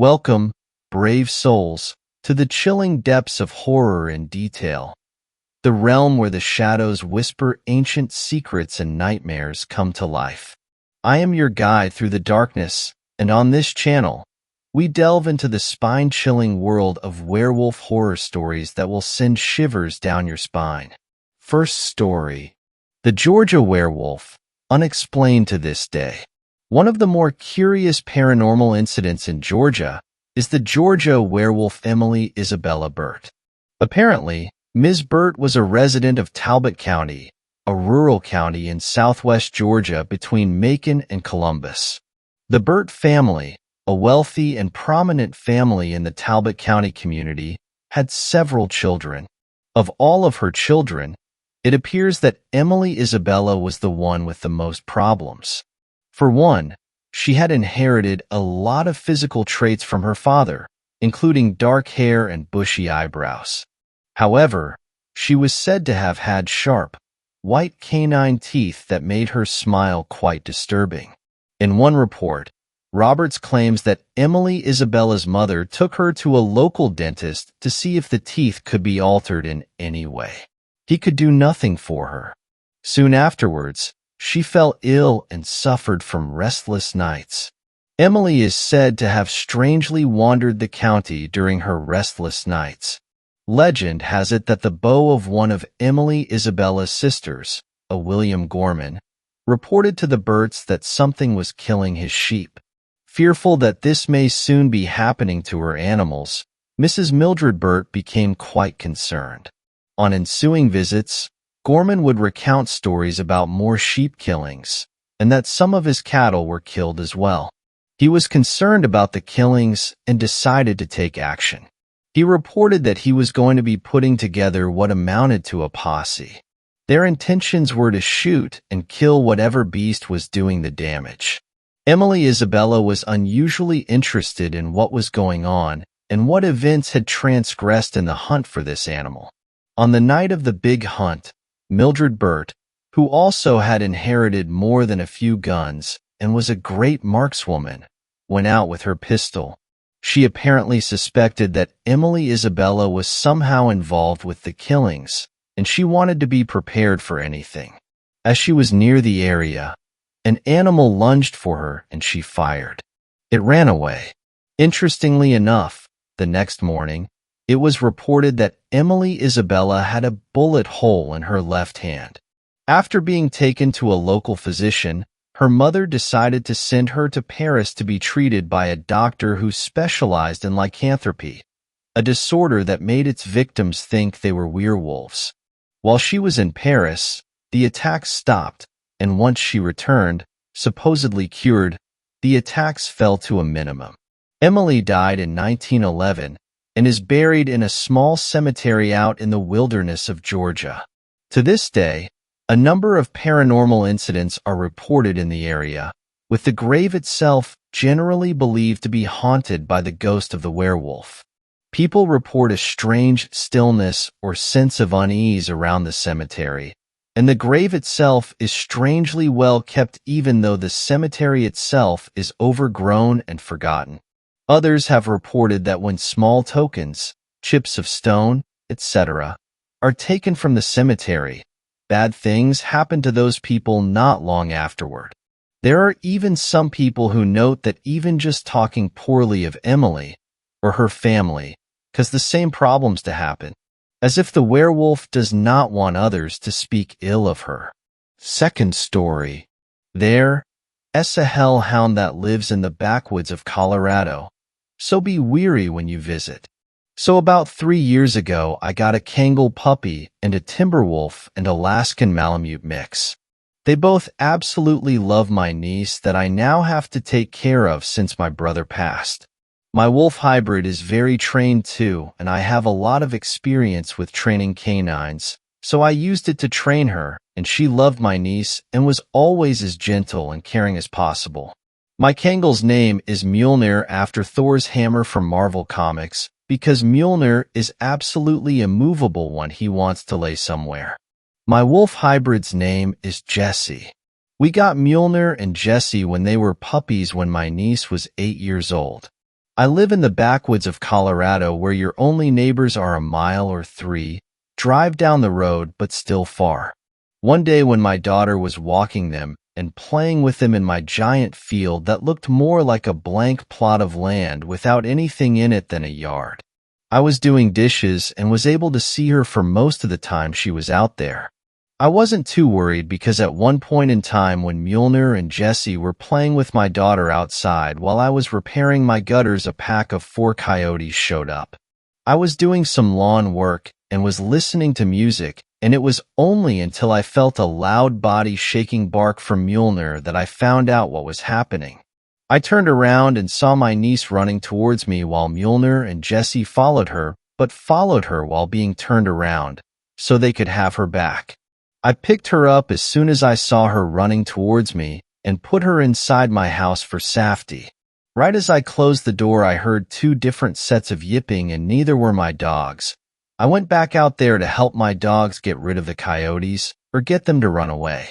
Welcome, brave souls, to the chilling depths of horror and detail, the realm where the shadows whisper ancient secrets and nightmares come to life. I am your guide through the darkness, and on this channel, we delve into the spine-chilling world of werewolf horror stories that will send shivers down your spine. First story. The Georgia Werewolf, unexplained to this day. One of the more curious paranormal incidents in Georgia is the Georgia werewolf Emily Isabella Burt. Apparently, Ms. Burt was a resident of Talbot County, a rural county in southwest Georgia between Macon and Columbus. The Burt family, a wealthy and prominent family in the Talbot County community, had several children. Of all of her children, it appears that Emily Isabella was the one with the most problems. For one, she had inherited a lot of physical traits from her father, including dark hair and bushy eyebrows. However, she was said to have had sharp, white canine teeth that made her smile quite disturbing. In one report, Roberts claims that Emily Isabella's mother took her to a local dentist to see if the teeth could be altered in any way. He could do nothing for her. Soon afterwards, she fell ill and suffered from restless nights. Emily is said to have strangely wandered the county during her restless nights. Legend has it that the beau of one of Emily Isabella's sisters, a William Gorman, reported to the Burts that something was killing his sheep. Fearful that this may soon be happening to her animals, Mrs. Mildred Burt became quite concerned. On ensuing visits, Gorman would recount stories about more sheep killings, and that some of his cattle were killed as well. He was concerned about the killings and decided to take action. He reported that he was going to be putting together what amounted to a posse. Their intentions were to shoot and kill whatever beast was doing the damage. Emily Isabella was unusually interested in what was going on and what events had transgressed in the hunt for this animal. On the night of the big hunt, Mildred Burt, who also had inherited more than a few guns and was a great markswoman, went out with her pistol. She apparently suspected that Emily Isabella was somehow involved with the killings, and she wanted to be prepared for anything. As she was near the area, an animal lunged for her and she fired. It ran away. Interestingly enough, the next morning, it was reported that Emily Isabella had a bullet hole in her left hand. After being taken to a local physician, her mother decided to send her to Paris to be treated by a doctor who specialized in lycanthropy, a disorder that made its victims think they were werewolves. While she was in Paris, the attacks stopped, and once she returned, supposedly cured, the attacks fell to a minimum. Emily died in 1911, and is buried in a small cemetery out in the wilderness of Georgia. To this day, a number of paranormal incidents are reported in the area, with the grave itself generally believed to be haunted by the ghost of the werewolf. People report a strange stillness or sense of unease around the cemetery, and the grave itself is strangely well kept even though the cemetery itself is overgrown and forgotten. Others have reported that when small tokens, chips of stone, etc., are taken from the cemetery, bad things happen to those people not long afterward. There are even some people who note that even just talking poorly of Emily or her family caused the same problems to happen, as if the werewolf does not want others to speak ill of her. Second story. There's a hellhound that lives in the backwoods of Colorado, so be wary when you visit. So about 3 years ago, I got a Kangal puppy and a Timberwolf and Alaskan Malamute mix. They both absolutely love my niece that I now have to take care of since my brother passed. My wolf hybrid is very trained too, and I have a lot of experience with training canines, so I used it to train her, and she loved my niece and was always as gentle and caring as possible. My Kangal's name is Mjolnir after Thor's hammer from Marvel Comics, because Mjolnir is absolutely immovable when he wants to lay somewhere. My wolf hybrid's name is Jessie. We got Mjolnir and Jessie when they were puppies when my niece was 8 years old. I live in the backwoods of Colorado where your only neighbors are a mile or 3, drive down the road but still far. One day when my daughter was walking them and playing with them in my giant field that looked more like a blank plot of land without anything in it than a yard. I was doing dishes and was able to see her for most of the time she was out there. I wasn't too worried because at one point in time when Mjolnir and Jesse were playing with my daughter outside while I was repairing my gutters, a pack of 4 coyotes showed up. I was doing some lawn work and was listening to music, and it was only until I felt a loud body-shaking bark from Mjolnir that I found out what was happening. I turned around and saw my niece running towards me while Mjolnir and Jesse followed her, but followed her while being turned around, so they could have her back. I picked her up as soon as I saw her running towards me and put her inside my house for safety. Right as I closed the door, I heard 2 different sets of yipping and neither were my dogs. I went back out there to help my dogs get rid of the coyotes or get them to run away.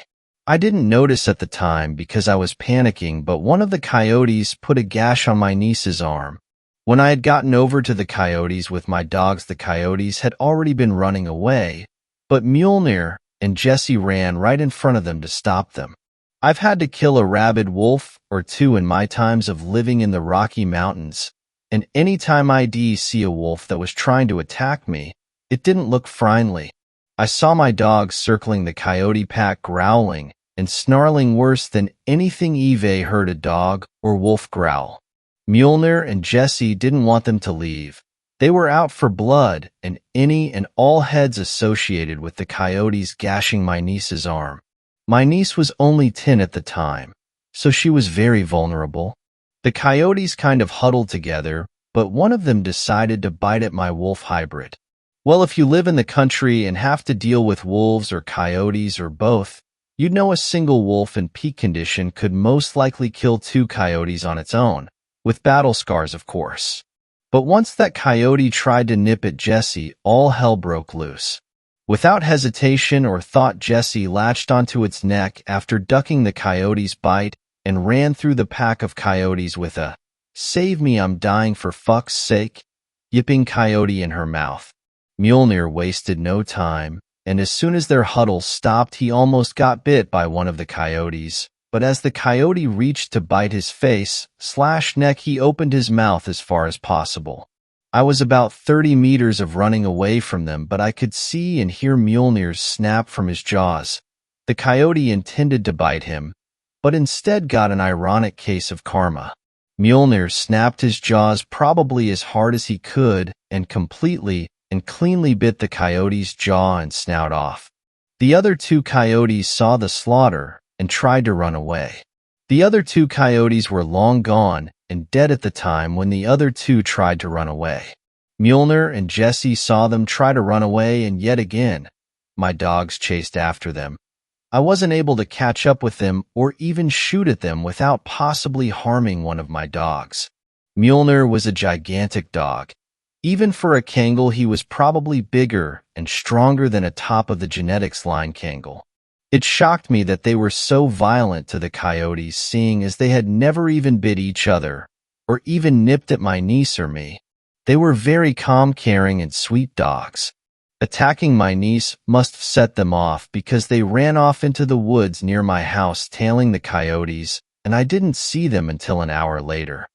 I didn't notice at the time because I was panicking, but one of the coyotes put a gash on my niece's arm. When I had gotten over to the coyotes with my dogs, the coyotes had already been running away, but Mjolnir and Jesse ran right in front of them to stop them. I've had to kill a rabid wolf or 2 in my times of living in the Rocky Mountains, and any time I see a wolf that was trying to attack me, it didn't look friendly. I saw my dogs circling the coyote pack, growling and snarling worse than anything Eve heard a dog or wolf growl. Mjolnir and Jesse didn't want them to leave. They were out for blood and any and all heads associated with the coyotes gashing my niece's arm. My niece was only 10 at the time, so she was very vulnerable. The coyotes kind of huddled together, but one of them decided to bite at my wolf hybrid. Well, if you live in the country and have to deal with wolves or coyotes or both, you'd know a single wolf in peak condition could most likely kill 2 coyotes on its own, with battle scars, of course. But once that coyote tried to nip at Jesse, all hell broke loose. Without hesitation or thought, Jesse latched onto its neck after ducking the coyote's bite and ran through the pack of coyotes with a "Save me, I'm dying for fuck's sake," yipping coyote in her mouth. Mjolnir wasted no time, and as soon as their huddle stopped, he almost got bit by one of the coyotes. But as the coyote reached to bite his face/neck, he opened his mouth as far as possible. I was about 30 meters of running away from them, but I could see and hear Mjolnir snap from his jaws. The coyote intended to bite him, but instead got an ironic case of karma. Mjolnir snapped his jaws probably as hard as he could and completely and cleanly bit the coyote's jaw and snout off. The other 2 coyotes saw the slaughter and tried to run away. The other 2 coyotes were long gone and dead at the time when the other 2 tried to run away. Mjolnir and Jesse saw them try to run away, and yet again, my dogs chased after them. I wasn't able to catch up with them or even shoot at them without possibly harming one of my dogs. Mjolnir was a gigantic dog. Even for a Kangol, he was probably bigger and stronger than a top of the genetics line Kangol. It shocked me that they were so violent to the coyotes, seeing as they had never even bit each other, or even nipped at my niece or me. They were very calm, caring, and sweet dogs. Attacking my niece must have set them off because they ran off into the woods near my house tailing the coyotes, and I didn't see them until an hour later.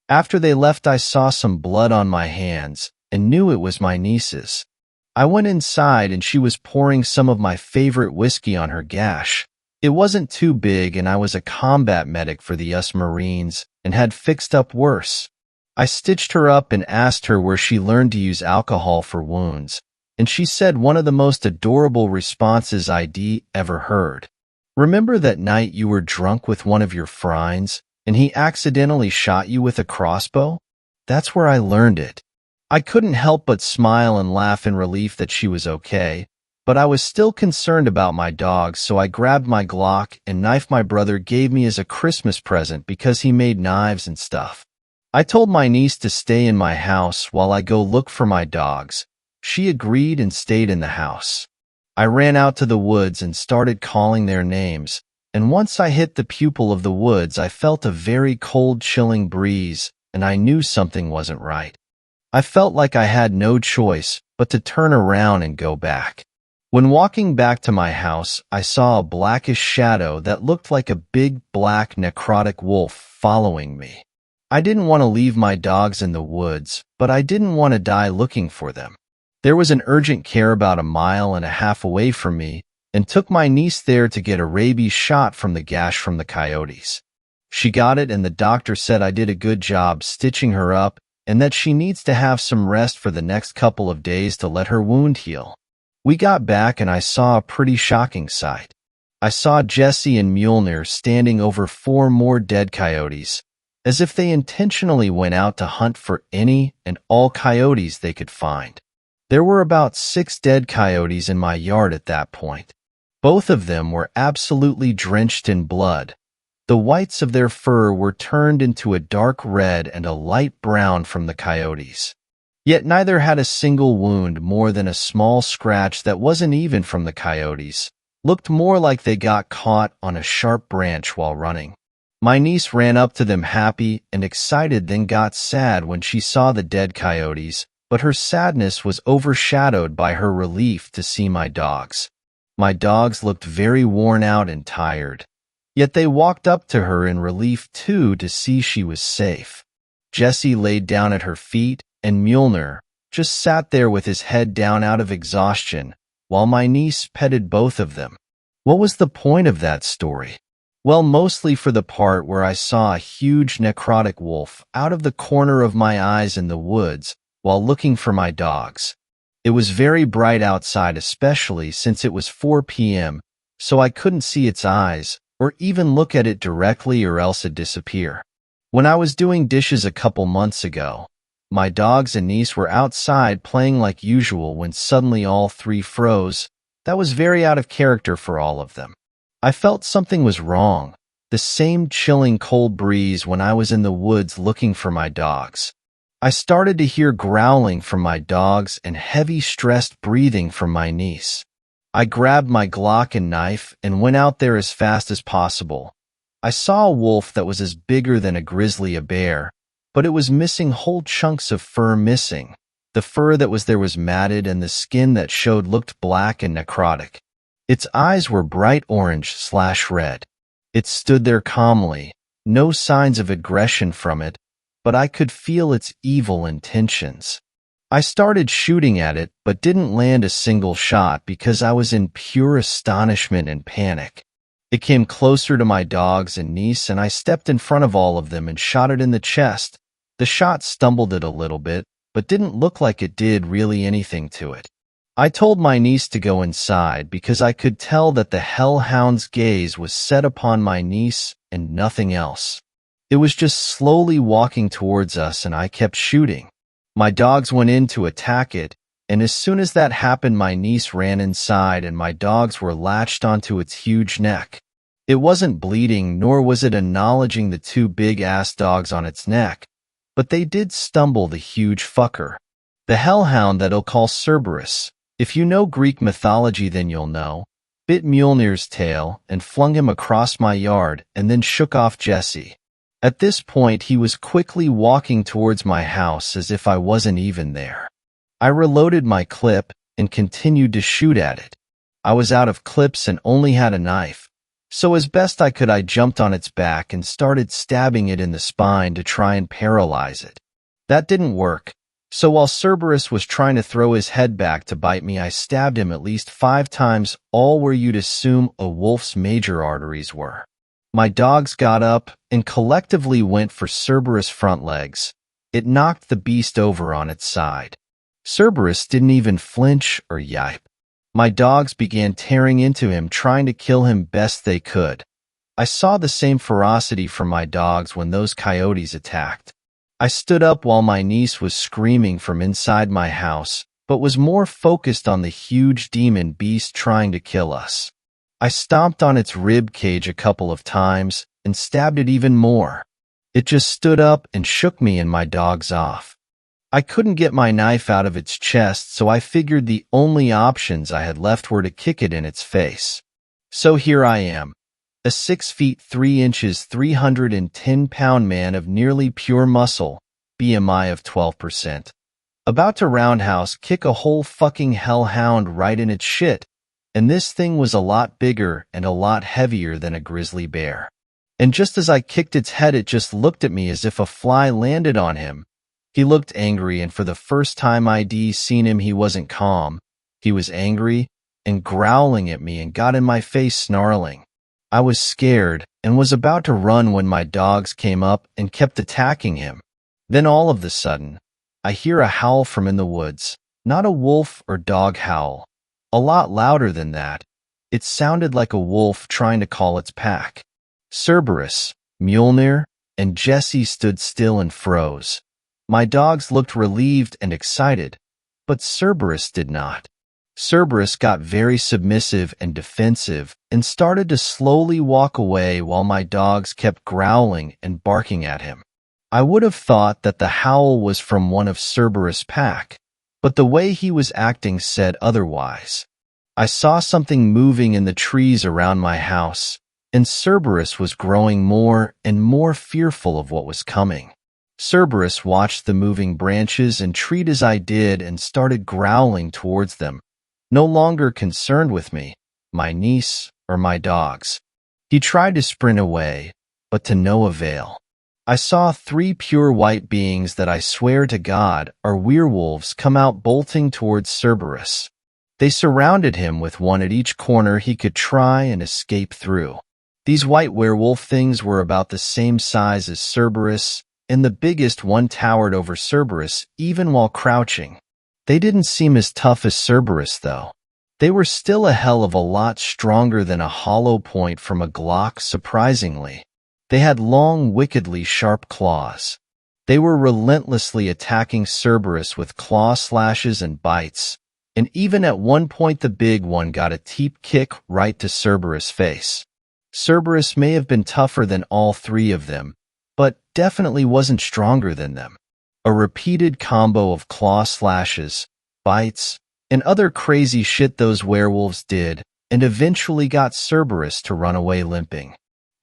After they left, I saw some blood on my hands and knew it was my niece's. I went inside and she was pouring some of my favorite whiskey on her gash. It wasn't too big, and I was a combat medic for the US Marines and had fixed up worse. I stitched her up and asked her where she learned to use alcohol for wounds, and she said one of the most adorable responses I'd ever heard. "Remember that night you were drunk with one of your friends and he accidentally shot you with a crossbow? That's where I learned it." I couldn't help but smile and laugh in relief that she was okay, but I was still concerned about my dogs, so I grabbed my Glock and knife my brother gave me as a Christmas present because he made knives and stuff. I told my niece to stay in my house while I go look for my dogs. She agreed and stayed in the house. I ran out to the woods and started calling their names, and once I hit the pupil of the woods, I felt a very cold, chilling breeze and I knew something wasn't right. I felt like I had no choice but to turn around and go back. When walking back to my house, I saw a blackish shadow that looked like a big black necrotic wolf following me. I didn't want to leave my dogs in the woods, but I didn't want to die looking for them. There was an urgent care about 1.5 miles away from me, and took my niece there to get a rabies shot from the gash from the coyotes. She got it, and the doctor said I did a good job stitching her up and that she needs to have some rest for the next couple of days to let her wound heal. We got back and I saw a pretty shocking sight. I saw Jesse and Mjolnir standing over 4 more dead coyotes, as if they intentionally went out to hunt for any and all coyotes they could find. There were about 6 dead coyotes in my yard at that point. Both of them were absolutely drenched in blood. The whites of their fur were turned into a dark red and a light brown from the coyotes. Yet neither had a single wound more than a small scratch that wasn't even from the coyotes. Looked more like they got caught on a sharp branch while running. My niece ran up to them happy and excited, then got sad when she saw the dead coyotes, but her sadness was overshadowed by her relief to see my dogs. My dogs looked very worn out and tired. Yet they walked up to her in relief too to see she was safe. Jesse laid down at her feet, and Mjolnir just sat there with his head down out of exhaustion, while my niece petted both of them. What was the point of that story? Well, mostly for the part where I saw a huge necrotic wolf out of the corner of my eyes in the woods while looking for my dogs. It was very bright outside, especially since it was 4 p.m., so I couldn't see its eyes or even look at it directly, or else it'd disappear. When I was doing dishes a couple months ago, my dogs and niece were outside playing like usual when suddenly all 3 froze. That was very out of character for all of them. I felt something was wrong, the same chilling cold breeze when I was in the woods looking for my dogs. I started to hear growling from my dogs and heavy stressed breathing from my niece. I grabbed my Glock and knife and went out there as fast as possible. I saw a wolf that was as bigger than a grizzly bear, but it was missing whole chunks of fur missing. The fur that was there was matted, and the skin that showed looked black and necrotic. Its eyes were bright orange/red. It stood there calmly, no signs of aggression from it, but I could feel its evil intentions. I started shooting at it, but didn't land a single shot because I was in pure astonishment and panic. It came closer to my dogs and niece, and I stepped in front of all of them and shot it in the chest. The shot stumbled it a little bit, but didn't look like it did really anything to it. I told my niece to go inside because I could tell that the hellhound's gaze was set upon my niece and nothing else. It was just slowly walking towards us, and I kept shooting. My dogs went in to attack it, and as soon as that happened, my niece ran inside and my dogs were latched onto its huge neck. It wasn't bleeding, nor was it acknowledging the 2 big-ass dogs on its neck, but they did stumble the huge fucker. The hellhound that I'll call Cerberus, if you know Greek mythology then you'll know, bit Mjolnir's tail and flung him across my yard and then shook off Jesse. At this point, he was quickly walking towards my house as if I wasn't even there. I reloaded my clip and continued to shoot at it. I was out of clips and only had a knife, so as best I could I jumped on its back and started stabbing it in the spine to try and paralyze it. That didn't work, so while Cerberus was trying to throw his head back to bite me, I stabbed him at least 5 times, all where you'd assume a wolf's major arteries were. My dogs got up and collectively went for Cerberus' front legs. It knocked the beast over on its side. Cerberus didn't even flinch or yipe. My dogs began tearing into him, trying to kill him best they could. I saw the same ferocity from my dogs when those coyotes attacked. I stood up while my niece was screaming from inside my house, but was more focused on the huge demon beast trying to kill us. I stomped on its rib cage a couple of times and stabbed it even more. It just stood up and shook me and my dogs off. I couldn't get my knife out of its chest, so I figured the only options I had left were to kick it in its face. So here I am, a 6 feet 3 inches 310-pound man of nearly pure muscle, BMI of 12%. About to roundhouse kick a whole fucking hellhound right in its shit, and this thing was a lot bigger and a lot heavier than a grizzly bear. And just as I kicked its head, it just looked at me as if a fly landed on him. He looked angry, and for the first time I'd seen him, he wasn't calm. He was angry and growling at me and got in my face snarling. I was scared and was about to run when my dogs came up and kept attacking him. Then all of a sudden, I hear a howl from in the woods, not a wolf or dog howl. A lot louder than that. It sounded like a wolf trying to call its pack. Cerberus, Mjolnir, and Jesse stood still and froze. My dogs looked relieved and excited, but Cerberus did not. Cerberus got very submissive and defensive and started to slowly walk away while my dogs kept growling and barking at him. I would have thought that the howl was from one of Cerberus' pack, but the way he was acting said otherwise. I saw something moving in the trees around my house, and Cerberus was growing more and more fearful of what was coming. Cerberus watched the moving branches and treed as I did and started growling towards them, no longer concerned with me, my niece, or my dogs. He tried to sprint away, but to no avail. I saw 3 pure white beings that I swear to God are werewolves come out bolting towards Cerberus. They surrounded him with one at each corner he could try and escape through. These white werewolf things were about the same size as Cerberus, and the biggest one towered over Cerberus even while crouching. They didn't seem as tough as Cerberus, though. They were still a hell of a lot stronger than a hollow point from a Glock, surprisingly. They had long, wickedly sharp claws. They were relentlessly attacking Cerberus with claw slashes and bites, and even at one point the big one got a teep kick right to Cerberus' face. Cerberus may have been tougher than all 3 of them, but definitely wasn't stronger than them. A repeated combo of claw slashes, bites, and other crazy shit those werewolves did, and eventually got Cerberus to run away limping.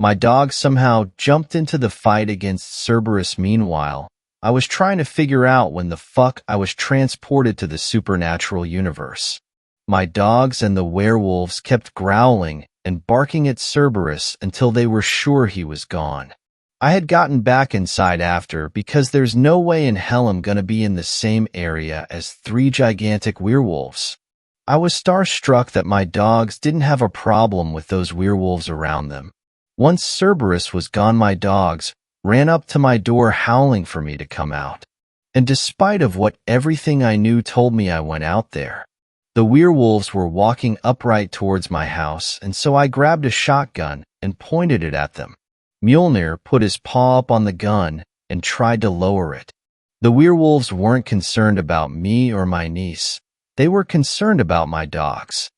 My dog somehow jumped into the fight against Cerberus. Meanwhile, I was trying to figure out when the fuck I was transported to the supernatural universe. My dogs and the werewolves kept growling and barking at Cerberus until they were sure he was gone. I had gotten back inside after because there's no way in hell I'm gonna be in the same area as 3 gigantic werewolves. I was starstruck that my dogs didn't have a problem with those werewolves around them. Once Cerberus was gone, my dogs ran up to my door howling for me to come out. And despite of what everything I knew told me, I went out there. The werewolves were walking upright towards my house, and so I grabbed a shotgun and pointed it at them. Mjolnir put his paw up on the gun and tried to lower it. The werewolves weren't concerned about me or my niece. They were concerned about my dogs.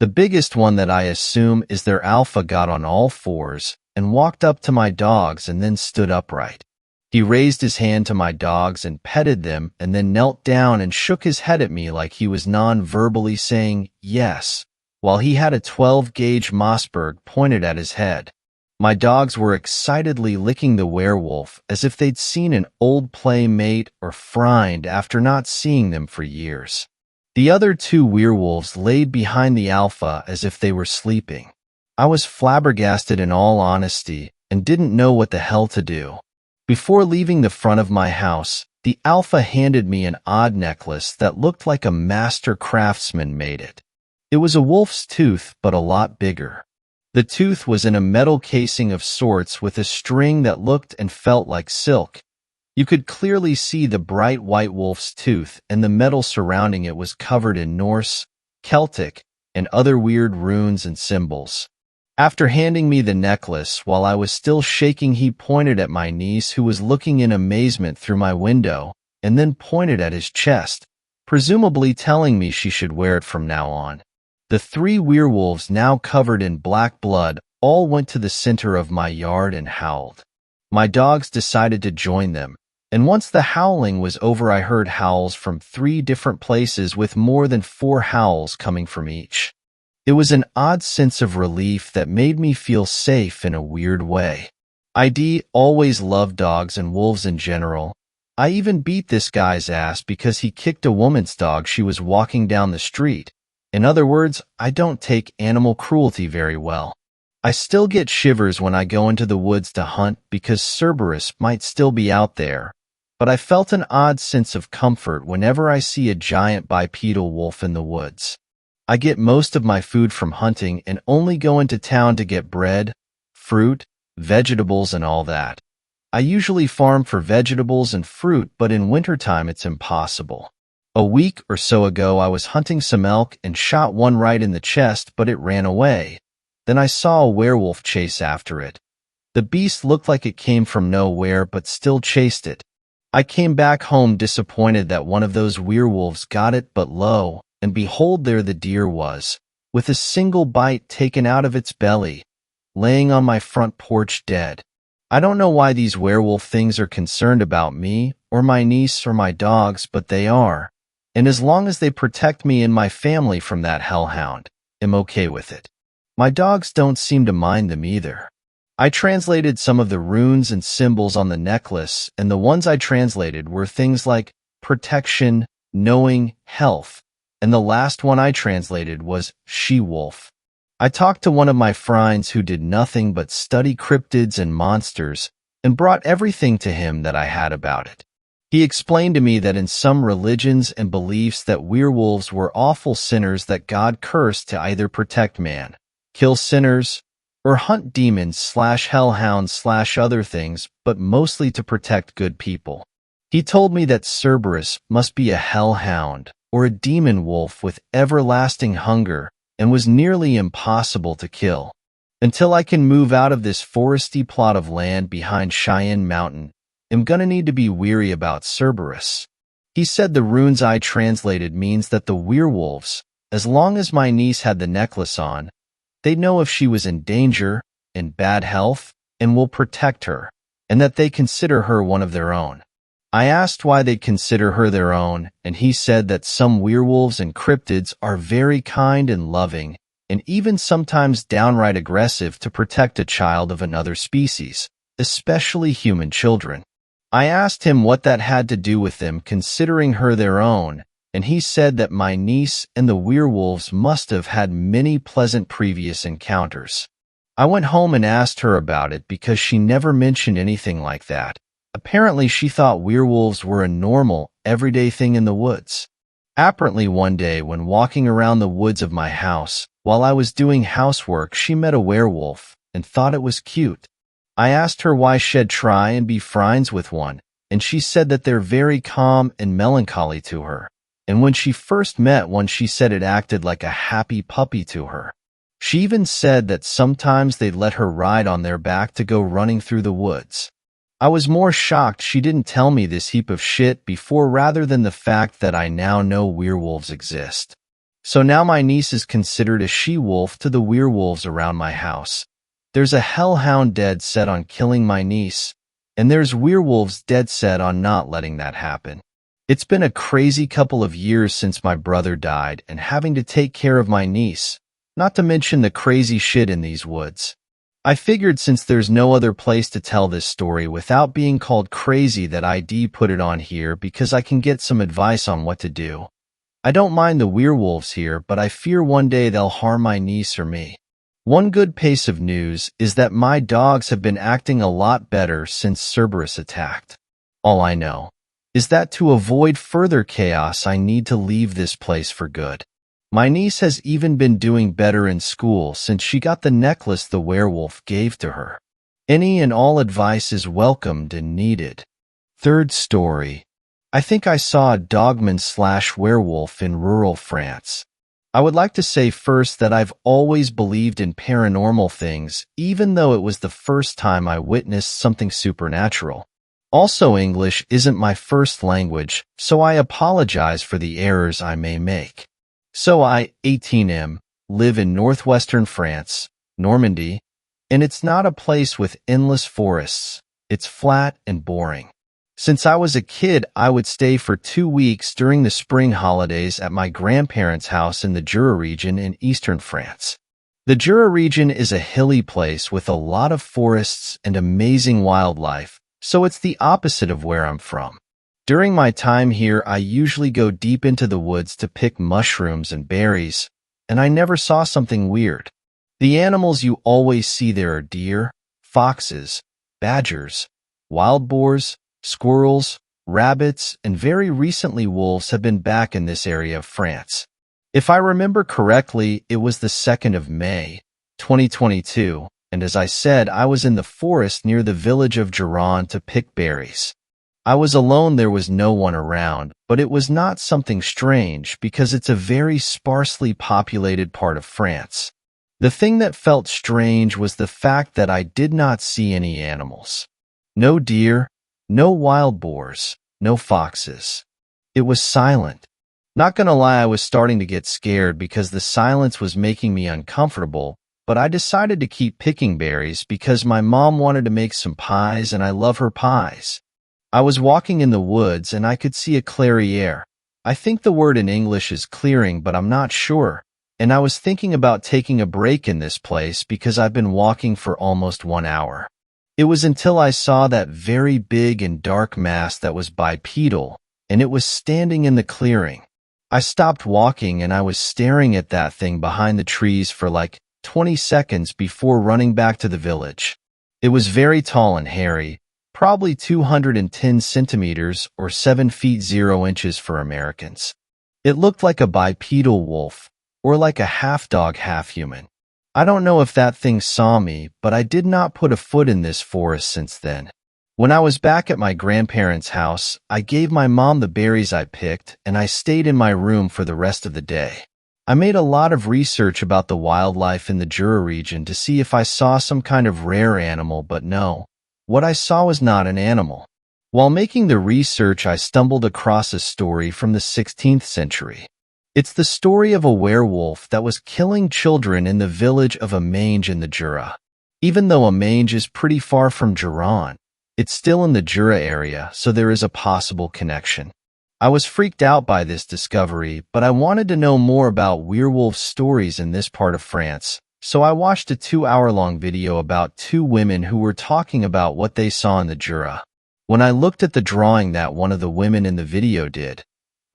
The biggest one, that I assume is their alpha, got on all 4s and walked up to my dogs and then stood upright. He raised his hand to my dogs and petted them and then knelt down and shook his head at me like he was non-verbally saying yes, while he had a 12-gauge Mossberg pointed at his head. My dogs were excitedly licking the werewolf as if they'd seen an old playmate or friend after not seeing them for years. The other 2 werewolves laid behind the alpha as if they were sleeping. I was flabbergasted, in all honesty, and didn't know what the hell to do. Before leaving the front of my house, the alpha handed me an odd necklace that looked like a master craftsman made it. It was a wolf's tooth, but a lot bigger. The tooth was in a metal casing of sorts with a string that looked and felt like silk. You could clearly see the bright white wolf's tooth, and the metal surrounding it was covered in Norse, Celtic, and other weird runes and symbols. After handing me the necklace, while I was still shaking, he pointed at my niece, who was looking in amazement through my window, and then pointed at his chest, presumably telling me she should wear it from now on. The 3 werewolves, now covered in black blood, all went to the center of my yard and howled. My dogs decided to join them, and once the howling was over, I heard howls from 3 different places, with more than 4 howls coming from each. It was an odd sense of relief that made me feel safe in a weird way. ID always loved dogs and wolves in general. I even beat this guy's ass because he kicked a woman's dog she was walking down the street. In other words, I don't take animal cruelty very well. I still get shivers when I go into the woods to hunt because Cerberus might still be out there, but I felt an odd sense of comfort whenever I see a giant bipedal wolf in the woods. I get most of my food from hunting and only go into town to get bread, fruit, vegetables, and all that. I usually farm for vegetables and fruit, but in wintertime it's impossible. A week or so ago I was hunting some elk and shot one right in the chest, but it ran away. Then I saw a werewolf chase after it. The beast looked like it came from nowhere, but still chased it. I came back home disappointed that one of those werewolves got it, but lo, and behold, there the deer was, with a single bite taken out of its belly, laying on my front porch dead. I don't know why these werewolf things are concerned about me, or my niece, or my dogs, but they are. And as long as they protect me and my family from that hellhound, I'm okay with it. My dogs don't seem to mind them either. I translated some of the runes and symbols on the necklace, and the ones I translated were things like protection, knowing, health, and the last one I translated was she-wolf. I talked to one of my friends who did nothing but study cryptids and monsters and brought everything to him that I had about it. He explained to me that in some religions and beliefs that werewolves were awful sinners that God cursed to either protect man, kill sinners, or hunt demons/hellhounds/other things, but mostly to protect good people. He told me that Cerberus must be a hellhound or a demon wolf with everlasting hunger and was nearly impossible to kill. Until I can move out of this foresty plot of land behind Cheyenne Mountain, I'm gonna need to be weary about Cerberus. He said the runes I translated means that the werewolves, as long as my niece had the necklace on, they know if she was in danger, in bad health, and will protect her, and that they consider her one of their own. I asked why they'd consider her their own, and he said that some werewolves and cryptids are very kind and loving, and even sometimes downright aggressive to protect a child of another species, especially human children. I asked him what that had to do with them considering her their own, and he said that my niece and the werewolves must have had many pleasant previous encounters. I went home and asked her about it because she never mentioned anything like that. Apparently she thought werewolves were a normal, everyday thing in the woods. Apparently one day when walking around the woods of my house, while I was doing housework, she met a werewolf and thought it was cute. I asked her why she'd try and be friends with one, and she said that they're very calm and melancholy to her. And when she first met one, she said it acted like a happy puppy to her. She even said that sometimes they'd let her ride on their back to go running through the woods. I was more shocked she didn't tell me this heap of shit before rather than the fact that I now know werewolves exist. So now my niece is considered a she-wolf to the werewolves around my house. There's a hellhound dead set on killing my niece, and there's werewolves dead set on not letting that happen. It's been a crazy couple of years since my brother died and having to take care of my niece, not to mention the crazy shit in these woods. I figured since there's no other place to tell this story without being called crazy that I'd put it on here because I can get some advice on what to do. I don't mind the werewolves here, but I fear one day they'll harm my niece or me. One good piece of news is that my dogs have been acting a lot better since Cerberus attacked. All I know is that to avoid further chaos, I need to leave this place for good. My niece has even been doing better in school since she got the necklace the werewolf gave to her. Any and all advice is welcomed and needed. Third story. I think I saw a dogman/werewolf in rural France. I would like to say first that I've always believed in paranormal things, even though it was the first time I witnessed something supernatural. Also, English isn't my first language, so I apologize for the errors I may make. So I, 18M, live in northwestern France, Normandy, and it's not a place with endless forests. It's flat and boring. Since I was a kid, I would stay for 2 weeks during the spring holidays at my grandparents' house in the Jura region in eastern France. The Jura region is a hilly place with a lot of forests and amazing wildlife, so it's the opposite of where I'm from. During my time here, I usually go deep into the woods to pick mushrooms and berries, and I never saw something weird. The animals you always see there are deer, foxes, badgers, wild boars, squirrels, rabbits, and very recently wolves have been back in this area of France. If I remember correctly, it was the 2nd of May, 2022, and as I said, I was in the forest near the village of Giron to pick berries. I was alone, there was no one around, but it was not something strange because it's a very sparsely populated part of France. The thing that felt strange was the fact that I did not see any animals. No deer, no wild boars, no foxes. It was silent. Not gonna lie, I was starting to get scared because the silence was making me uncomfortable, but I decided to keep picking berries because my mom wanted to make some pies and I love her pies. I was walking in the woods and I could see a clairiere. I think the word in English is clearing, but I'm not sure. And I was thinking about taking a break in this place because I've been walking for almost 1 hour. It was until I saw that very big and dark mass that was bipedal, and it was standing in the clearing. I stopped walking and I was staring at that thing behind the trees for like 20 seconds before running back to the village. It was very tall and hairy, probably 210 centimeters or 7 feet 0 inches for Americans. It looked like a bipedal wolf, or like a half-dog, half-human. I don't know if that thing saw me, but I did not put a foot in this forest since then. When I was back at my grandparents' house, I gave my mom the berries I picked, and I stayed in my room for the rest of the day. I made a lot of research about the wildlife in the Jura region to see if I saw some kind of rare animal, but no, what I saw was not an animal. While making the research, I stumbled across a story from the 16th century. It's the story of a werewolf that was killing children in the village of Amange in the Jura. Even though Amange is pretty far from Giron, it's still in the Jura area, so there is a possible connection. I was freaked out by this discovery, but I wanted to know more about werewolf stories in this part of France, so I watched a 2-hour-long video about 2 women who were talking about what they saw in the Jura. When I looked at the drawing that one of the women in the video did,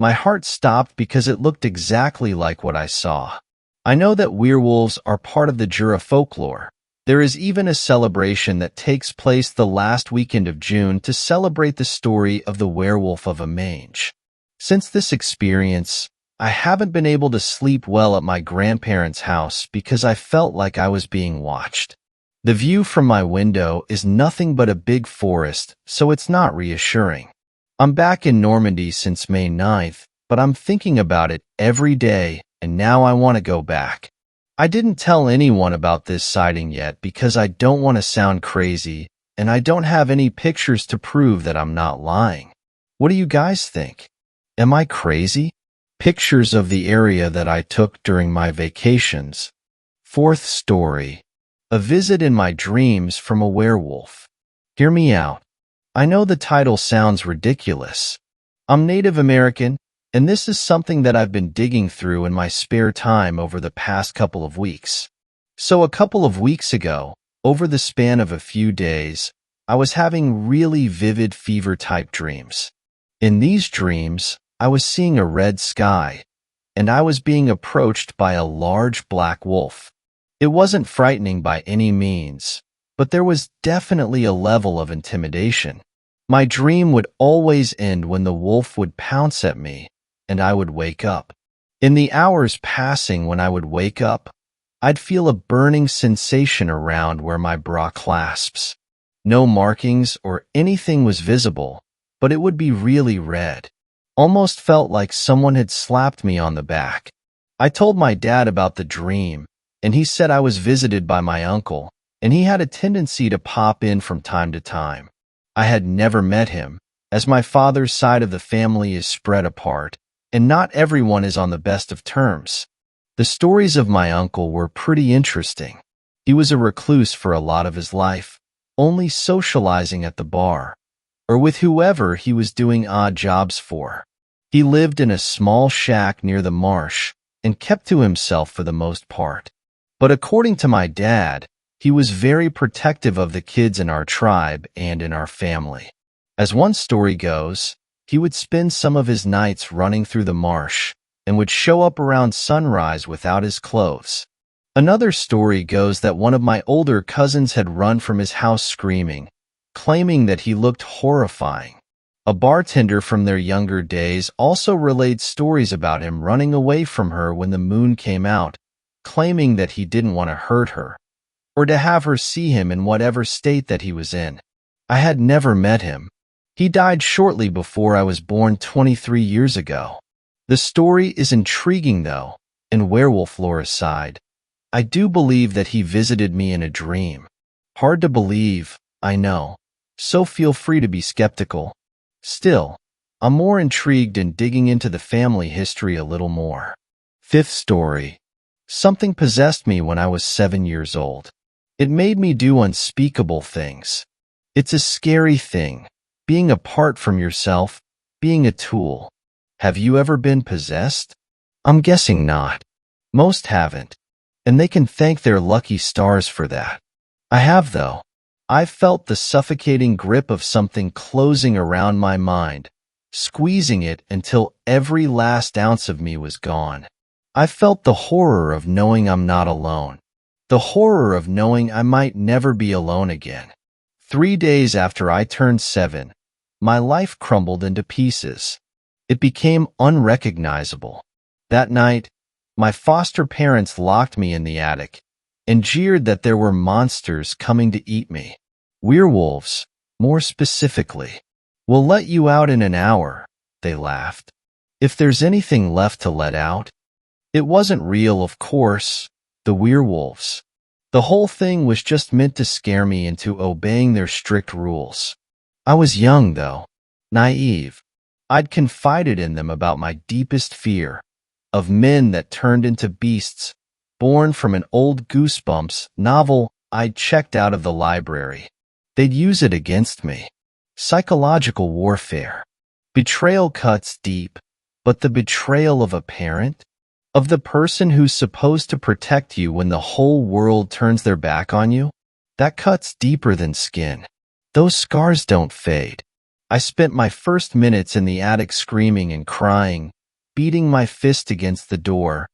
my heart stopped because it looked exactly like what I saw. I know that werewolves are part of the Jura folklore. There is even a celebration that takes place the last weekend of June to celebrate the story of the werewolf of Amange. Since this experience, I haven't been able to sleep well at my grandparents' house because I felt like I was being watched. The view from my window is nothing but a big forest, so it's not reassuring. I'm back in Normandy since May 9th, but I'm thinking about it every day, and now I want to go back. I didn't tell anyone about this sighting yet because I don't want to sound crazy, and I don't have any pictures to prove that I'm not lying. What do you guys think? Am I crazy? Pictures of the area that I took during my vacations. 4th story. A visit in my dreams from a werewolf. Hear me out. I know the title sounds ridiculous. I'm Native American, and this is something that I've been digging through in my spare time over the past couple of weeks. So a couple of weeks ago, over the span of a few days, I was having really vivid fever-type dreams. In these dreams, I was seeing a red sky, and I was being approached by a large black wolf. It wasn't frightening by any means, but there was definitely a level of intimidation. My dream would always end when the wolf would pounce at me, and I would wake up. In the hours passing when I would wake up, I'd feel a burning sensation around where my bra clasps. No markings or anything was visible, but it would be really red. Almost felt like someone had slapped me on the back. I told my dad about the dream, and he said I was visited by my uncle, and he had a tendency to pop in from time to time. I had never met him, as my father's side of the family is spread apart, and not everyone is on the best of terms. The stories of my uncle were pretty interesting. He was a recluse for a lot of his life, only socializing at the bar. or with whoever he was doing odd jobs for. He lived in a small shack near the marsh and kept to himself for the most part. But according to my dad, he was very protective of the kids in our tribe and in our family. As one story goes, he would spend some of his nights running through the marsh and would show up around sunrise without his clothes. Another story goes that one of my older cousins had run from his house screaming, claiming that he looked horrifying. A bartender from their younger days also relayed stories about him running away from her when the moon came out, claiming that he didn't want to hurt her, or to have her see him in whatever state that he was in. I had never met him. He died shortly before I was born 23 years ago. The story is intriguing though, and werewolf lore aside, I do believe that he visited me in a dream. Hard to believe, I know, so feel free to be skeptical. Still, I'm more intrigued in digging into the family history a little more. Fifth story. Something possessed me when I was 7 years old. It made me do unspeakable things. It's a scary thing, being apart from yourself, being a tool. Have you ever been possessed? I'm guessing not. Most haven't, and they can thank their lucky stars for that. I have, though. I've felt the suffocating grip of something closing around my mind, squeezing it until every last ounce of me was gone. I felt the horror of knowing I'm not alone, the horror of knowing I might never be alone again. 3 days after I turned 7, my life crumbled into pieces. It became unrecognizable. That night, my foster parents locked me in the attic and jeered that there were monsters coming to eat me. Werewolves, more specifically. We'll let you out in an hour, they laughed. If there's anything left to let out. It wasn't real, of course, the werewolves. The whole thing was just meant to scare me into obeying their strict rules. I was young, though, naive. I'd confided in them about my deepest fear, of men that turned into beasts, born from an old Goosebumps novel I'd checked out of the library. They'd use it against me. Psychological warfare. Betrayal cuts deep, but the betrayal of a parent? Of the person who's supposed to protect you when the whole world turns their back on you? That cuts deeper than skin. Those scars don't fade. I spent my first minutes in the attic screaming and crying, beating my fist against the door,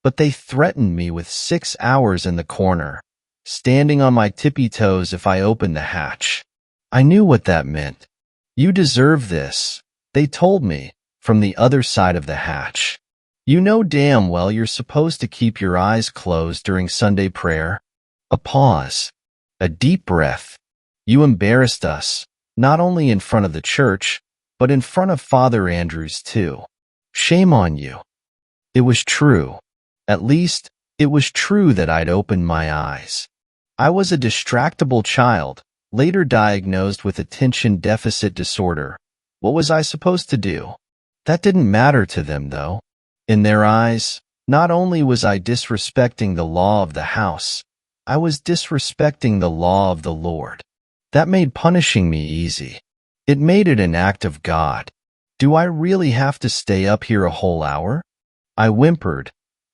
but they threatened me with 6 hours in the corner, standing on my tippy toes if I opened the hatch. I knew what that meant. You deserve this, they told me, from the other side of the hatch. You know damn well you're supposed to keep your eyes closed during Sunday prayer. A pause. A deep breath. You embarrassed us, not only in front of the church, but in front of Father Andrews too. Shame on you. It was true. At least, it was true that I'd opened my eyes. I was a distractible child, later diagnosed with attention deficit disorder. What was I supposed to do? That didn't matter to them, though. In their eyes, not only was I disrespecting the law of the house, I was disrespecting the law of the Lord. That made punishing me easy. It made it an act of God. Do I really have to stay up here a whole hour? I whimpered,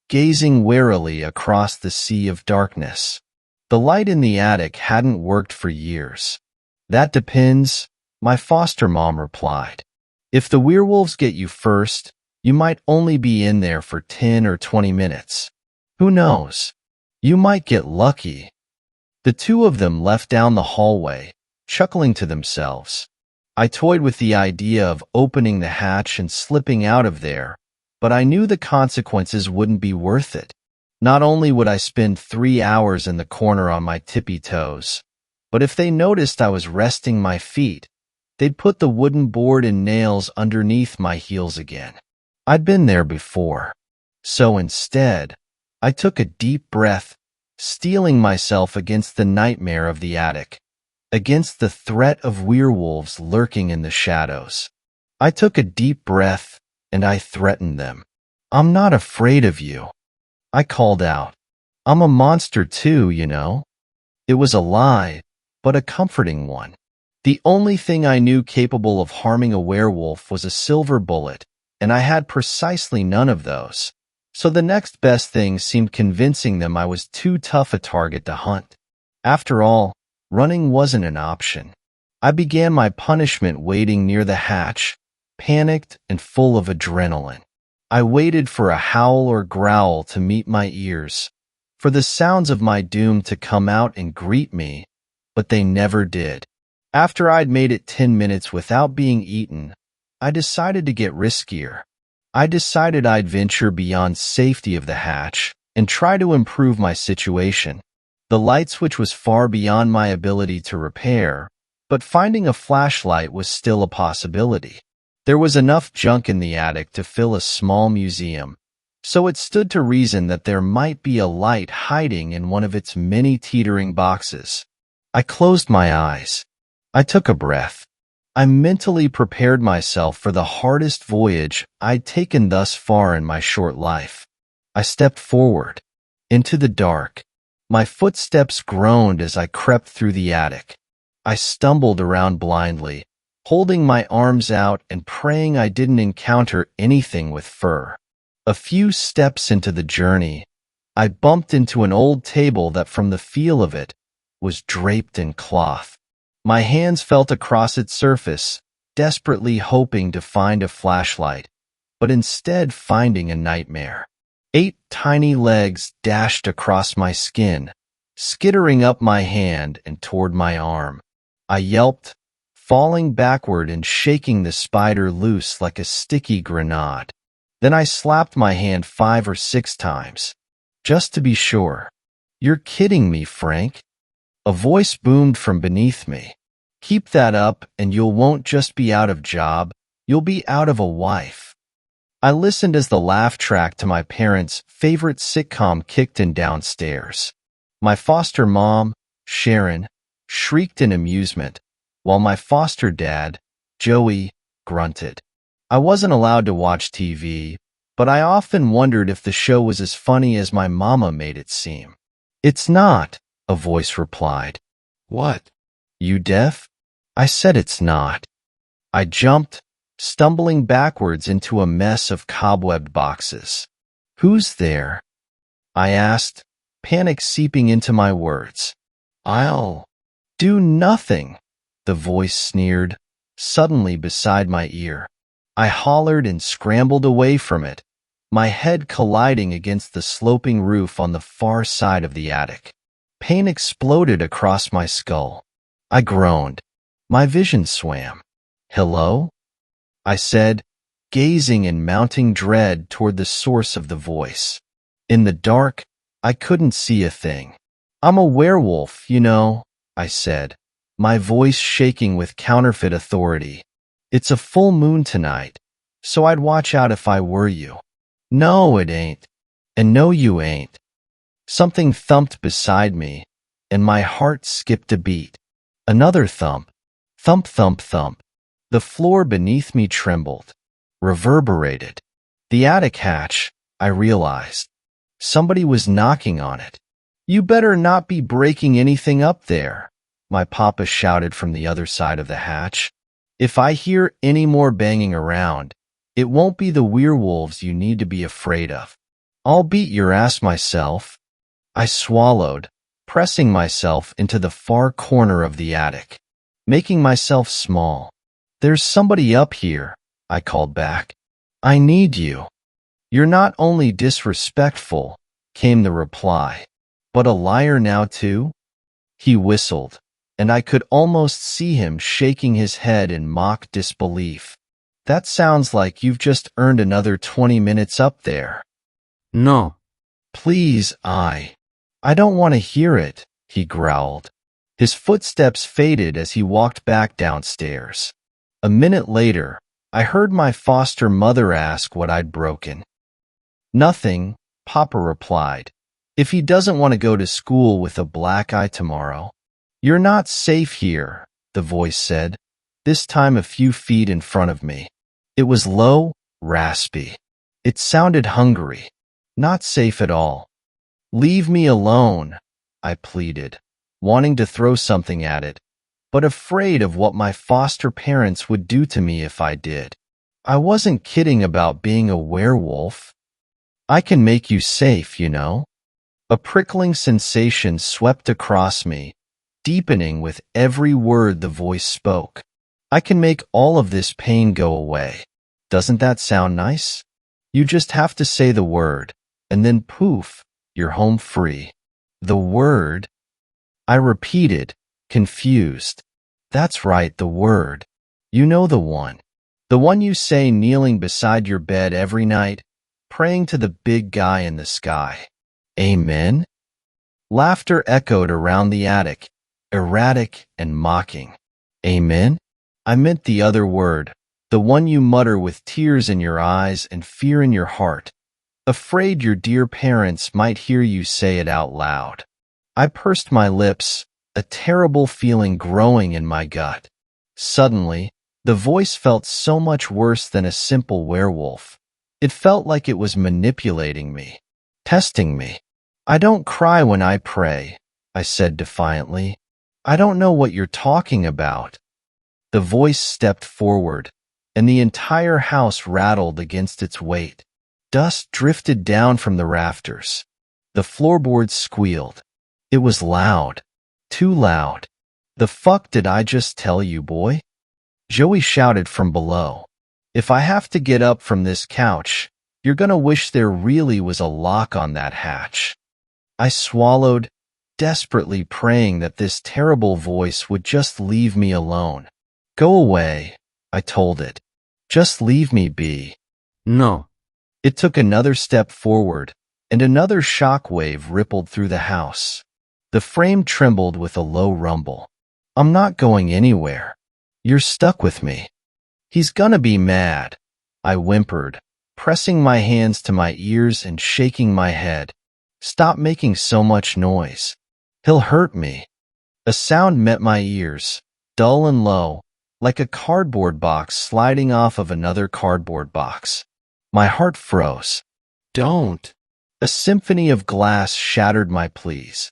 gazing warily across the sea of darkness. The light in the attic hadn't worked for years. That depends, my foster mom replied. If the werewolves get you first, you might only be in there for 10 or 20 minutes. Who knows? You might get lucky. The two of them left down the hallway, chuckling to themselves. I toyed with the idea of opening the hatch and slipping out of there, but I knew the consequences wouldn't be worth it. Not only would I spend 3 hours in the corner on my tippy toes, but if they noticed I was resting my feet, they'd put the wooden board and nails underneath my heels again. I'd been there before. So instead, I took a deep breath, steeling myself against the nightmare of the attic, against the threat of werewolves lurking in the shadows. I took a deep breath, and I threatened them. I'm not afraid of you. I called out. I'm a monster too, you know. It was a lie, but a comforting one. The only thing I knew capable of harming a werewolf was a silver bullet, and I had precisely none of those. So the next best thing seemed convincing them I was too tough a target to hunt. After all, running wasn't an option. I began my punishment waiting near the hatch, panicked and full of adrenaline. I waited for a howl or growl to meet my ears, for the sounds of my doom to come out and greet me, but they never did. After I'd made it 10 minutes without being eaten, I decided to get riskier. I decided I'd venture beyond safety of the hatch and try to improve my situation. The light switch was far beyond my ability to repair, but finding a flashlight was still a possibility. There was enough junk in the attic to fill a small museum, so it stood to reason that there might be a light hiding in one of its many teetering boxes. I closed my eyes. I took a breath. I mentally prepared myself for the hardest voyage I'd taken thus far in my short life. I stepped forward, into the dark. My footsteps groaned as I crept through the attic. I stumbled around blindly, holding my arms out and praying I didn't encounter anything with fur. A few steps into the journey, I bumped into an old table that, from the feel of it, was draped in cloth. My hands felt across its surface, desperately hoping to find a flashlight, but instead finding a nightmare. 8 tiny legs dashed across my skin, skittering up my hand and toward my arm. I yelped, falling backward and shaking the spider loose like a sticky grenade. Then I slapped my hand 5 or 6 times, just to be sure. "You're kidding me, Frank." A voice boomed from beneath me. "Keep that up and you won't just be out of job, you'll be out of a wife." I listened as the laugh track to my parents' favorite sitcom kicked in downstairs. My foster mom, Sharon, shrieked in amusement, while my foster dad, Joey, grunted. I wasn't allowed to watch TV, but I often wondered if the show was as funny as my mama made it seem. "It's not," a voice replied. "What? You deaf?" I said it's not. I jumped, stumbling backwards into a mess of cobwebbed boxes. "Who's there?" I asked, panic seeping into my words. "I'll do nothing," the voice sneered, suddenly beside my ear. I hollered and scrambled away from it, my head colliding against the sloping roof on the far side of the attic. Pain exploded across my skull. I groaned. My vision swam. "Hello?" I said, gazing in mounting dread toward the source of the voice. In the dark, I couldn't see a thing. "I'm a werewolf, you know," I said, my voice shaking with counterfeit authority. "It's a full moon tonight, so I'd watch out if I were you." "No, it ain't. And no, you ain't." Something thumped beside me, and my heart skipped a beat. Another thump. Thump, thump, thump. The floor beneath me trembled, reverberated. The attic hatch, I realized. Somebody was knocking on it. "You better not be breaking anything up there," my papa shouted from the other side of the hatch. "If I hear any more banging around, it won't be the werewolves you need to be afraid of. I'll beat your ass myself." I swallowed, pressing myself into the far corner of the attic, making myself small. "There's somebody up here," I called back. "I need you." "You're not only disrespectful," came the reply, "but a liar now too?" He whistled, and I could almost see him shaking his head in mock disbelief. "That sounds like you've just earned another 20 minutes up there." No. "Please, I don't want to hear it," he growled. His footsteps faded as he walked back downstairs. A minute later, I heard my foster mother ask what I'd broken. "Nothing," Papa replied. "If he doesn't want to go to school with a black eye tomorrow." "You're not safe here," the voice said, this time a few feet in front of me. It was low, raspy. It sounded hungry. "Not safe at all." "Leave me alone," I pleaded, wanting to throw something at it, but afraid of what my foster parents would do to me if I did. I wasn't kidding about being a werewolf. I can make you safe, you know. A prickling sensation swept across me, deepening with every word the voice spoke. I can make all of this pain go away. Doesn't that sound nice? You just have to say the word, and then poof, you're home free. The word? I repeated, confused. That's right, the word. You know the one. The one you say kneeling beside your bed every night, praying to the big guy in the sky. Amen? Laughter echoed around the attic, erratic and mocking. Amen? I meant the other word, the one you mutter with tears in your eyes and fear in your heart, afraid your dear parents might hear you say it out loud. I pursed my lips, a terrible feeling growing in my gut. Suddenly, the voice felt so much worse than a simple werewolf. It felt like it was manipulating me, testing me. I don't cry when I pray, I said defiantly. I don't know what you're talking about. The voice stepped forward, and the entire house rattled against its weight. Dust drifted down from the rafters. The floorboards squealed. It was loud. Too loud. The fuck did I just tell you, boy? Joey shouted from below. If I have to get up from this couch, you're gonna wish there really was a lock on that hatch. I swallowed, desperately praying that this terrible voice would just leave me alone. Go away, I told it. Just leave me be. No. It took another step forward, and another shock wave rippled through the house. The frame trembled with a low rumble. I'm not going anywhere. You're stuck with me. He's gonna be mad, I whimpered, pressing my hands to my ears and shaking my head. Stop making so much noise. He'll hurt me. A sound met my ears, dull and low, like a cardboard box sliding off of another cardboard box. My heart froze. Don't. A symphony of glass shattered my pleas.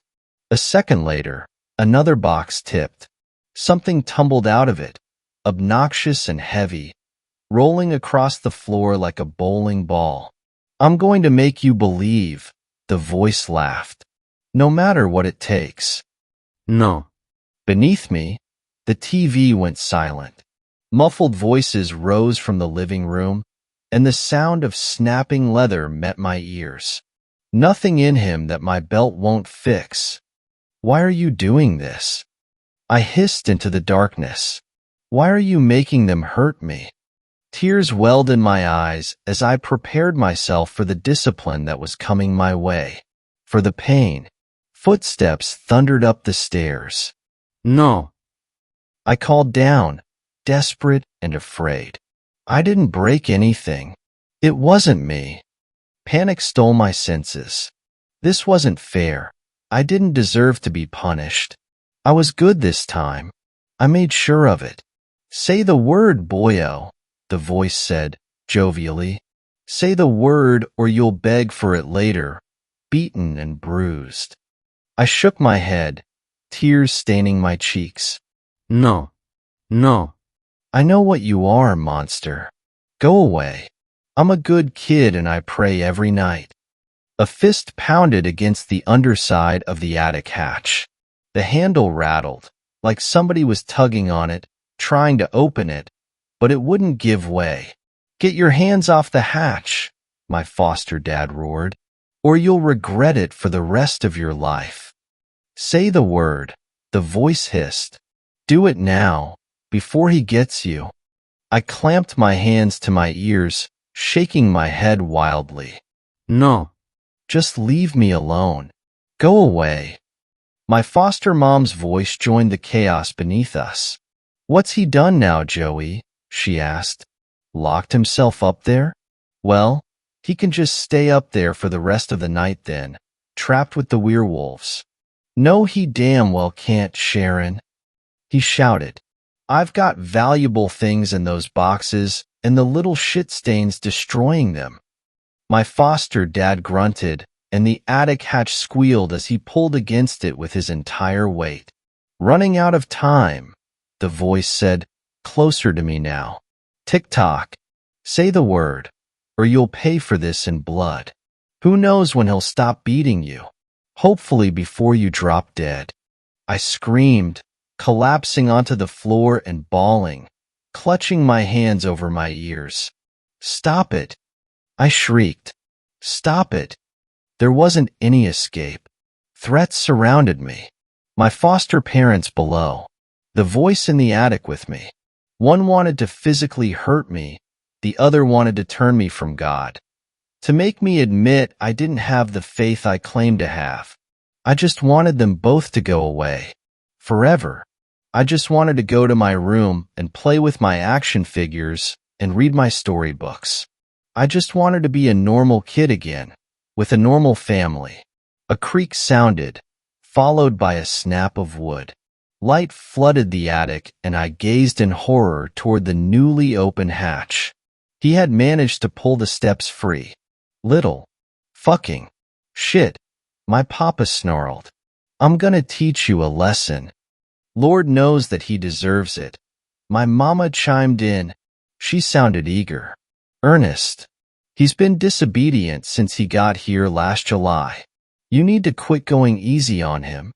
A second later, another box tipped. Something tumbled out of it, obnoxious and heavy, rolling across the floor like a bowling ball. I'm going to make you believe, the voice laughed. No matter what it takes. No. Beneath me, the TV went silent. Muffled voices rose from the living room, and the sound of snapping leather met my ears. Nothing in him that my belt won't fix. Why are you doing this? I hissed into the darkness. Why are you making them hurt me? Tears welled in my eyes as I prepared myself for the discipline that was coming my way. For the pain. Footsteps thundered up the stairs. No. I called down, desperate and afraid. I didn't break anything. It wasn't me. Panic stole my senses. This wasn't fair. I didn't deserve to be punished. I was good this time. I made sure of it. Say the word, boyo, the voice said, jovially. Say the word or you'll beg for it later, beaten and bruised. I shook my head, tears staining my cheeks. No. No. I know what you are, monster. Go away. I'm a good kid and I pray every night. A fist pounded against the underside of the attic hatch. The handle rattled, like somebody was tugging on it, trying to open it, but it wouldn't give way. Get your hands off the hatch, my foster dad roared, or you'll regret it for the rest of your life. Say the word, the voice hissed. Do it now, before he gets you. I clamped my hands to my ears, shaking my head wildly. No. Just leave me alone. Go away. My foster mom's voice joined the chaos beneath us. What's he done now, Joey? She asked. Locked himself up there? Well, he can just stay up there for the rest of the night then, trapped with the werewolves. No, he damn well can't, Sharon. He shouted. I've got valuable things in those boxes, and the little shit stains destroying them. My foster dad grunted, and the attic hatch squealed as he pulled against it with his entire weight. Running out of time, the voice said, closer to me now. Tick-tock. Say the word, or you'll pay for this in blood. Who knows when he'll stop beating you? Hopefully before you drop dead. I screamed, collapsing onto the floor and bawling, clutching my hands over my ears. Stop it! I shrieked. Stop it! There wasn't any escape. Threats surrounded me. My foster parents below. The voice in the attic with me. One wanted to physically hurt me. The other wanted to turn me from God. To make me admit I didn't have the faith I claimed to have. I just wanted them both to go away. Forever. I just wanted to go to my room and play with my action figures and read my storybooks. I just wanted to be a normal kid again, with a normal family. A creak sounded, followed by a snap of wood. Light flooded the attic, and I gazed in horror toward the newly open hatch. He had managed to pull the steps free. Little. Fucking. Shit. My papa snarled. I'm gonna teach you a lesson. Lord knows that he deserves it. My mama chimed in. She sounded eager. Earnest. He's been disobedient since he got here last July. You need to quit going easy on him.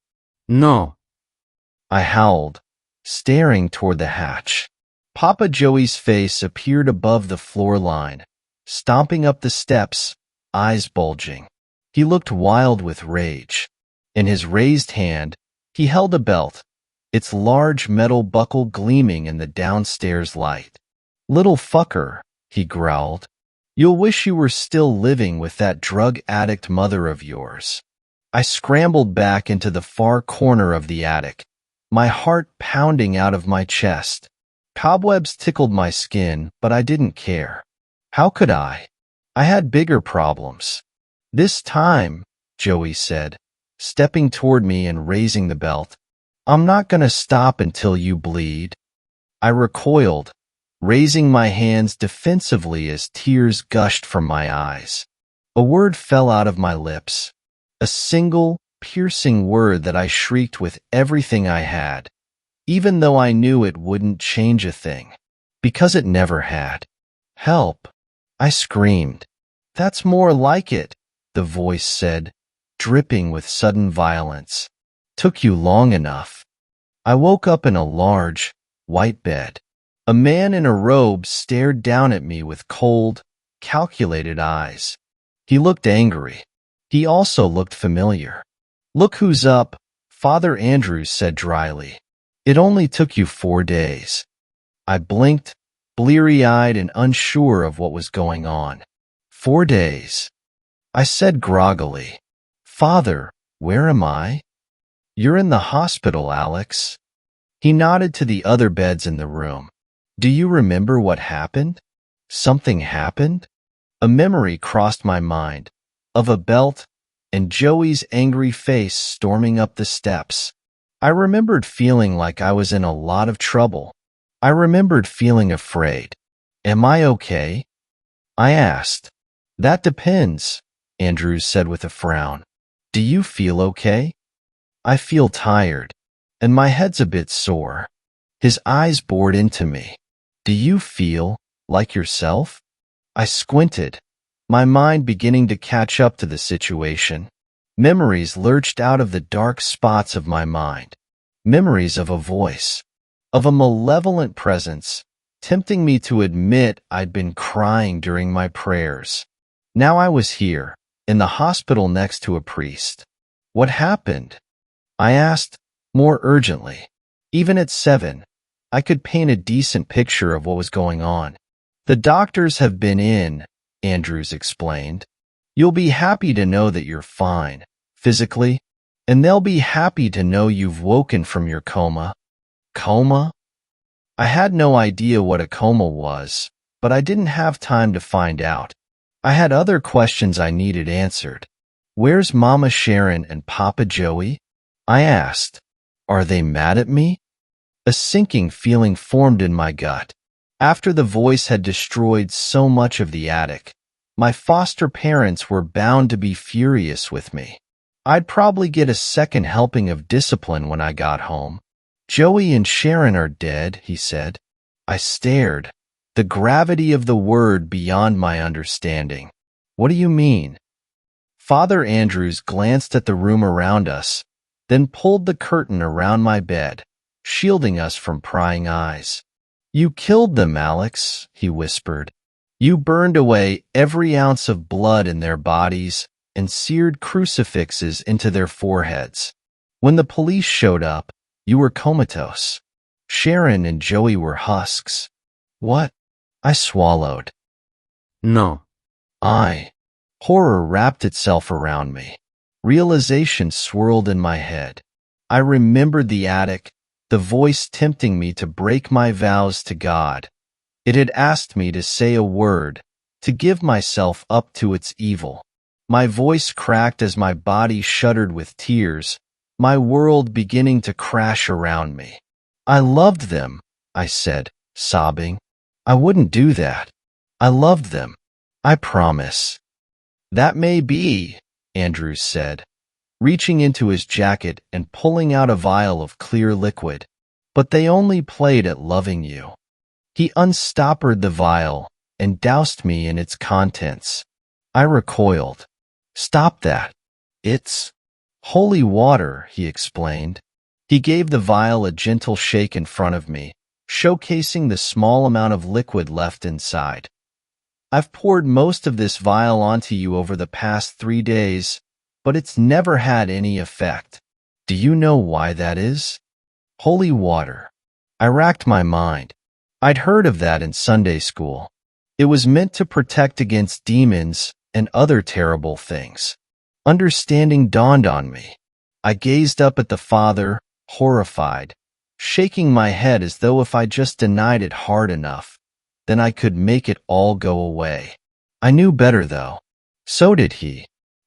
No. I howled, staring toward the hatch. Papa Joey's face appeared above the floor line, stomping up the steps, eyes bulging. He looked wild with rage. In his raised hand, he held a belt, its large metal buckle gleaming in the downstairs light. Little fucker, he growled. You'll wish you were still living with that drug addict mother of yours. I scrambled back into the far corner of the attic, my heart pounding out of my chest. Cobwebs tickled my skin, but I didn't care. How could I? I had bigger problems. This time, Joey said, stepping toward me and raising the belt. I'm not gonna stop until you bleed. I recoiled, raising my hands defensively as tears gushed from my eyes. A word fell out of my lips. A single, piercing word that I shrieked with everything I had, even though I knew it wouldn't change a thing, because it never had. Help! I screamed. That's more like it, the voice said, dripping with sudden violence. Took you long enough. I woke up in a large, white bed. A man in a robe stared down at me with cold, calculated eyes. He looked angry. He also looked familiar. Look who's up, Father Andrews said dryly. It only took you 4 days. I blinked, bleary-eyed and unsure of what was going on. 4 days. I said groggily, Father, where am I? You're in the hospital, Alex. He nodded to the other beds in the room. Do you remember what happened? Something happened? A memory crossed my mind, of a belt and Joey's angry face storming up the steps. I remembered feeling like I was in a lot of trouble. I remembered feeling afraid. Am I okay? I asked. That depends, Andrews said with a frown. Do you feel okay? I feel tired, and my head's a bit sore. His eyes bored into me. Do you feel like yourself? I squinted, my mind beginning to catch up to the situation. Memories lurched out of the dark spots of my mind. Memories of a voice, of a malevolent presence, tempting me to admit I'd been crying during my prayers. Now I was here, in the hospital next to a priest. What happened? I asked, more urgently. Even at 7, I could paint a decent picture of what was going on. The doctors have been in, Andrews explained. You'll be happy to know that you're fine, physically, and they'll be happy to know you've woken from your coma. Coma? I had no idea what a coma was, but I didn't have time to find out. I had other questions I needed answered. Where's Mama Sharon and Papa Joey? I asked. Are they mad at me? A sinking feeling formed in my gut. After the voice had destroyed so much of the attic, my foster parents were bound to be furious with me. I'd probably get a second helping of discipline when I got home. Joey and Sharon are dead, he said. I stared, the gravity of the word beyond my understanding. What do you mean? Father Andrews glanced at the room around us, then pulled the curtain around my bed, shielding us from prying eyes. You killed them, Alex, he whispered. You burned away every ounce of blood in their bodies and seared crucifixes into their foreheads. When the police showed up, you were comatose. Sharon and Joey were husks. What? I swallowed. No. Horror wrapped itself around me. Realization swirled in my head. I remembered the attic, the voice tempting me to break my vows to God. It had asked me to say a word, to give myself up to its evil. My voice cracked as my body shuddered with tears, my world beginning to crash around me. I loved them, I said, sobbing. I wouldn't do that. I loved them. I promise. That may be, Andrews said, reaching into his jacket and pulling out a vial of clear liquid, but they only played at loving you. He unstoppered the vial and doused me in its contents. I recoiled. Stop that. It's holy water, he explained. He gave the vial a gentle shake in front of me, showcasing the small amount of liquid left inside. I've poured most of this vial onto you over the past 3 days, but it's never had any effect. Do you know why that is? Holy water. I racked my mind. I'd heard of that in Sunday school. It was meant to protect against demons and other terrible things. Understanding dawned on me. I gazed up at the Father, horrified, shaking my head as though if I just denied it hard enough, then I could make it all go away. I knew better, though. So did he.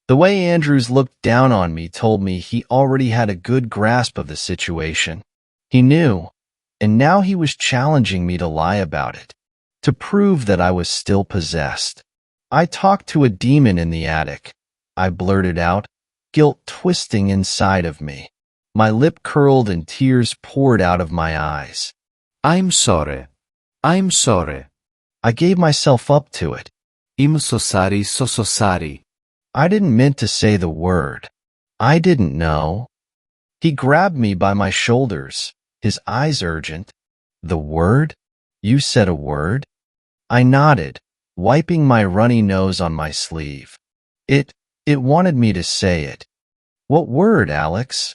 The way Andrews looked down on me told me he already had a good grasp of the situation. He knew, and now he was challenging me to lie about it, to prove that I was still possessed. I talked to a demon in the attic, I blurted out, guilt twisting inside of me. My lip curled and tears poured out of my eyes. I'm sorry. I'm sorry. I gave myself up to it. I'm so sorry. I didn't mean to say the word. I didn't know. He grabbed me by my shoulders, his eyes urgent. The word? You said a word? I nodded, wiping my runny nose on my sleeve. It wanted me to say it. What word, Alex?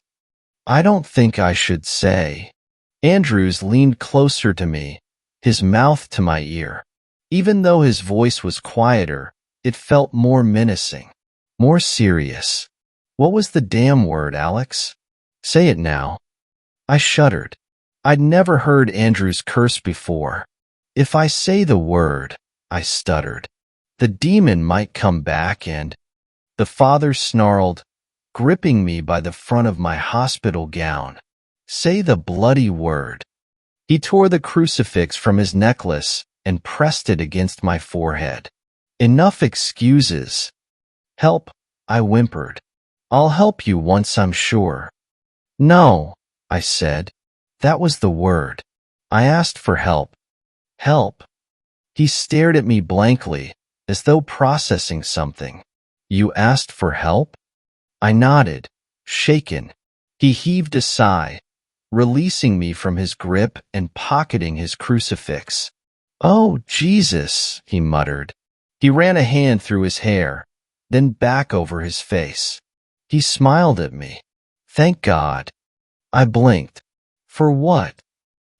I don't think I should say. Andrews leaned closer to me, his mouth to my ear. Even though his voice was quieter, it felt more menacing, more serious. What was the damn word, Alex? Say it now. I shuddered. I'd never heard Andrews curse before. If I say the word, I stuttered, the demon might come back and... The Father snarled, gripping me by the front of my hospital gown. Say the bloody word. He tore the crucifix from his necklace and pressed it against my forehead. Enough excuses. Help, I whimpered. I'll help you once I'm sure. No, I said. That was the word. I asked for help. Help. He stared at me blankly, as though processing something. You asked for help? I nodded, shaken. He heaved a sigh, releasing me from his grip and pocketing his crucifix. Oh, Jesus, he muttered. He ran a hand through his hair, then back over his face. He smiled at me. Thank God. I blinked. For what?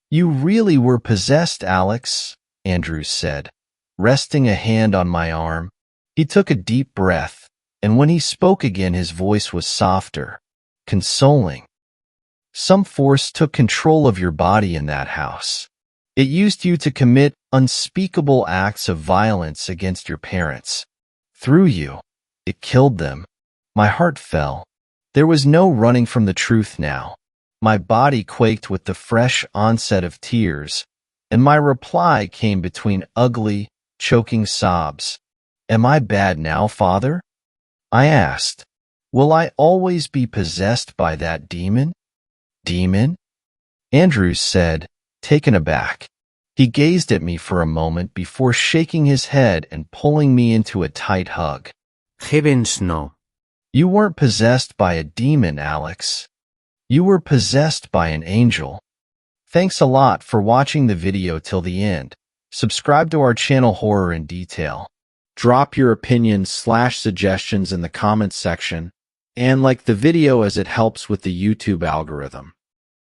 You really were possessed, Alex, Andrews said, resting a hand on my arm. He took a deep breath, and when he spoke again his voice was softer, consoling. Some force took control of your body in that house. It used you to commit unspeakable acts of violence against your parents. Through you, it killed them. My heart fell. There was no running from the truth now. My body quaked with the fresh onset of tears, and my reply came between ugly, choking sobs. Am I bad now, Father? I asked. Will I always be possessed by that demon? Demon? Andrews said, taken aback. He gazed at me for a moment before shaking his head and pulling me into a tight hug. Heavens no. You weren't possessed by a demon, Alex. You were possessed by an angel. Thanks a lot for watching the video till the end. Subscribe to our channel Horror in Detail. Drop your opinions/suggestions in the comments section, and like the video as it helps with the YouTube algorithm.